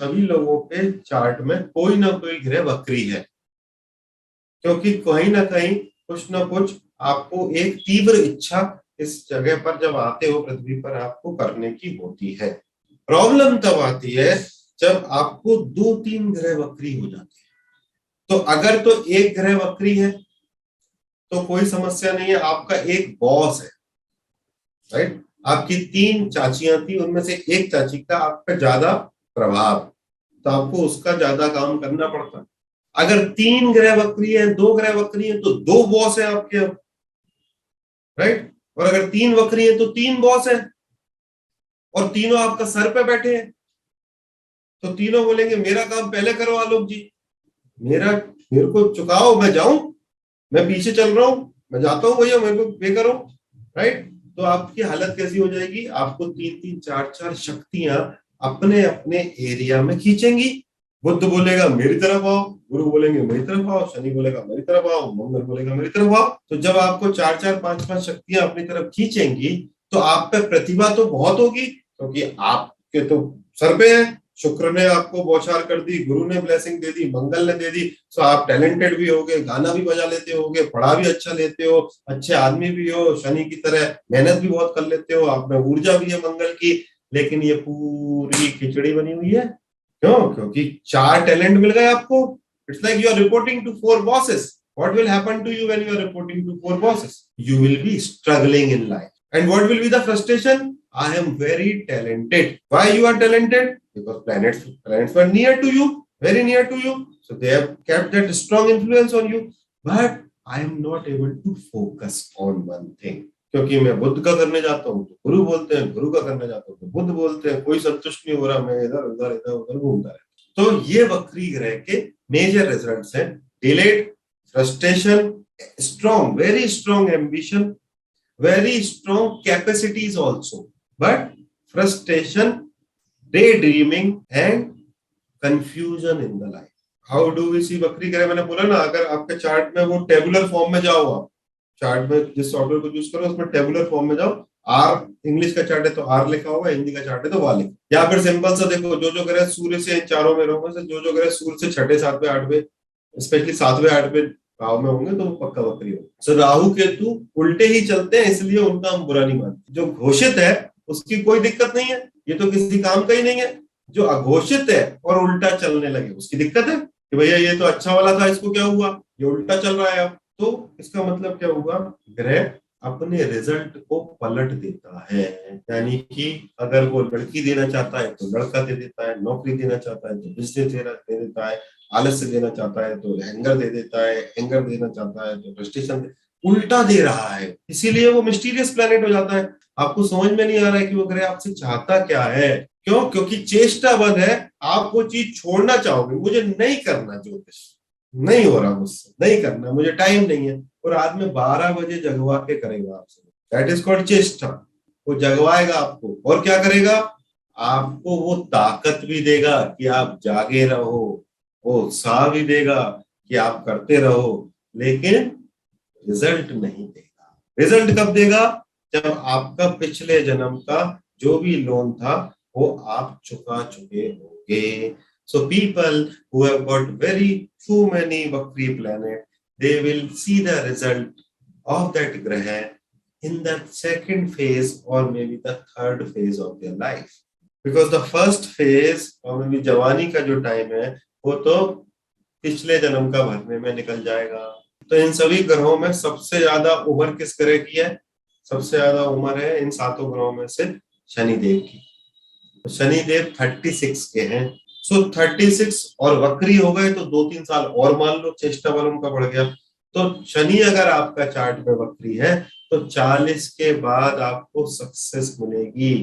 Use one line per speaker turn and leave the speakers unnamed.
सभी लोगों के चार्ट में कोई ना कोई ग्रह वक्री है, क्योंकि कहीं ना कहीं कुछ ना कुछ आपको एक तीव्र इच्छा इस जगह पर जब आते हो पृथ्वी पर आपको करने की होती है। प्रॉब्लम तब आती है जब आपको 2-3 ग्रह वक्री हो जाते हैं। तो अगर तो एक ग्रह वक्री है तो कोई समस्या नहीं है, आपका एक बॉस है, राइट। आपकी 3 चाचियां थी, उनमें से एक चाची का आप पे ज्यादा प्रभाव, तो आपको उसका ज्यादा काम करना पड़ता है। अगर 3 ग्रह वक्री है, 2 ग्रह वक्री है, तो 2 बॉस है आपके, राइट। और अगर 3 वक्री है तो 3 बॉस है, और तीनों आपका सर पे बैठे हैं, तो तीनों बोलेंगे मेरा काम पहले करो आलोक जी, मेरे को चुकाओ, मैं जाऊं, मैं पीछे चल रहा हूं, मैं जाता हूं भैया, मेरे को पे करो, राइट। तो आपकी हालत कैसी हो जाएगी, आपको 3-3 4-4 शक्तियां अपने अपने एरिया में खींचेंगी। बुद्ध बोलेगा मेरी तरफ आओ, गुरु बोलेंगे मेरी तरफ आओ, शनि बोलेगा मेरी तरफ आओ, मंगल बोलेगा मेरी तरफ आओ। तो जब आपको 4-4 5-5 शक्तियां अपनी तरफ खींचेंगी तो आप पे प्रतिभा तो बहुत होगी, क्योंकि आपके तो सर पे है, शुक्र ने आपको बौछार कर दी, गुरु ने ब्लेसिंग दे दी, मंगल ने दे दी, तो आप टैलेंटेड भी होगे, गाना भी बजा लेते होगे, पढ़ा भी अच्छा लेते हो, अच्छे आदमी भी हो, शनि की तरह मेहनत भी बहुत कर लेते हो, आप में ऊर्जा भी है मंगल की। लेकिन ये पूरी खिचड़ी बनी हुई है, क्यों? क्योंकि 4 टैलेंट मिल गए आपको। It's like you are reporting to 4 bosses. What will happen to you when you are reporting to 4 bosses? You will be struggling in life. And what will be the frustration? I am very talented. Why you are talented? Because planets were near to you, very near to you. So they have kept that strong influence on you. But I am not able to focus on one thing. क्योंकि मैं बुद्ध का करने जाता हूँ तो गुरु बोलते हैं, गुरु का करने जाता हूँ तो बुद्ध बोलते हैं, कोई संतुष्ट नहीं हो रहा, मैं इधर उधर इधर उधर घूमता है। तो ये वक्री ग्रह के मेजर रिजल्ट्स हैं। Delayed, frustration, strong, very strong ambition, very strong capacities also, but frustration, daydreaming and confusion in the life. How do we see वक्री ग्रह? मैंने बोला ना, अगर आपके चार्ट में वो टेबुलर फॉर्म में जाओ, आप चार्ट में जिस सॉफ्टवेयर को यूज करो उसमें टेबुलर फॉर्म में जाओ, आर इंग्लिश का चार्ट है तो आर लिखा होगा, हिंदी का चार्ट है तो वाह लिखा, या फिर सिंपल सा देखो, जो ग्रह सूर्य से इन चारों में रहो, से जो ग्रह सूर्य से 6, 7, 8, स्पेशली 7वें 8वें भाव में होंगे तो वो पक्का वक्री होगा। सो राहु केतु उल्टे ही चलते हैं, इसलिए उनका हम बुरा नहीं मानते। जो घोषित है उसकी कोई दिक्कत नहीं है, ये तो किसी काम का ही नहीं है। जो अघोषित है और उल्टा चलने लगे उसकी दिक्कत है कि भैया ये तो अच्छा वाला था, इसको क्या हुआ, ये उल्टा चल रहा है अब। तो इसका मतलब क्या हुआ, ग्रह अपने रिजल्ट को पलट देता है। यानी कि अगर वो लड़की देना चाहता है तो लड़का दे देता है, नौकरी देना चाहता है तो बिजनेस दे देता है, आलस्य देना चाहता है तो हैंगर दे देता है, हैंगर देना चाहता है तो फ्रस्ट्रेशन, उल्टा दे रहा है। इसीलिए वो मिस्टीरियस प्लेनेट हो जाता है। आपको समझ में नहीं आ रहा है कि वो ग्रह आपसे चाहता क्या है। क्यों? क्योंकि चेष्टाबद्ध है, आप वो चीज छोड़ना चाहोगे, मुझे नहीं करना ज्योतिष, नहीं हो रहा मुझसे, नहीं करना, मुझे टाइम नहीं है, और रात में 12 बजे जगवा के करेगा आपसे। दैट इज कॉल्ड चेष्टा। वो जगवाएगा आपको, और क्या करेगा, आपको वो ताकत भी देगा कि आप जागे रहो, वो उत्साह भी देगा कि आप करते रहो, लेकिन रिजल्ट नहीं देगा। रिजल्ट कब देगा? जब आपका पिछले जन्म का जो भी लोन था वो आप चुका चुके होंगे। So people who have got very too many Vakri planet, they will see the result of that graha in the second phase or maybe the third phase of their life. Because the first phase और maybe जवानी का जो time है वो तो पिछले जन्म का भरने में निकल जाएगा। तो इन सभी ग्रहों में सबसे ज्यादा उम्र किस ग्रह की है? सबसे ज्यादा उम्र है इन 7 ग्रहों में से शनिदेव की। तो शनिदेव 36 के हैं। सो 36 और वक्री हो गए तो 2-3 साल और मान लो चेष्टा बल उनका बढ़ गया। तो शनि अगर आपका चार्ट में वक्री है तो 40 के बाद आपको सक्सेस मिलेगी।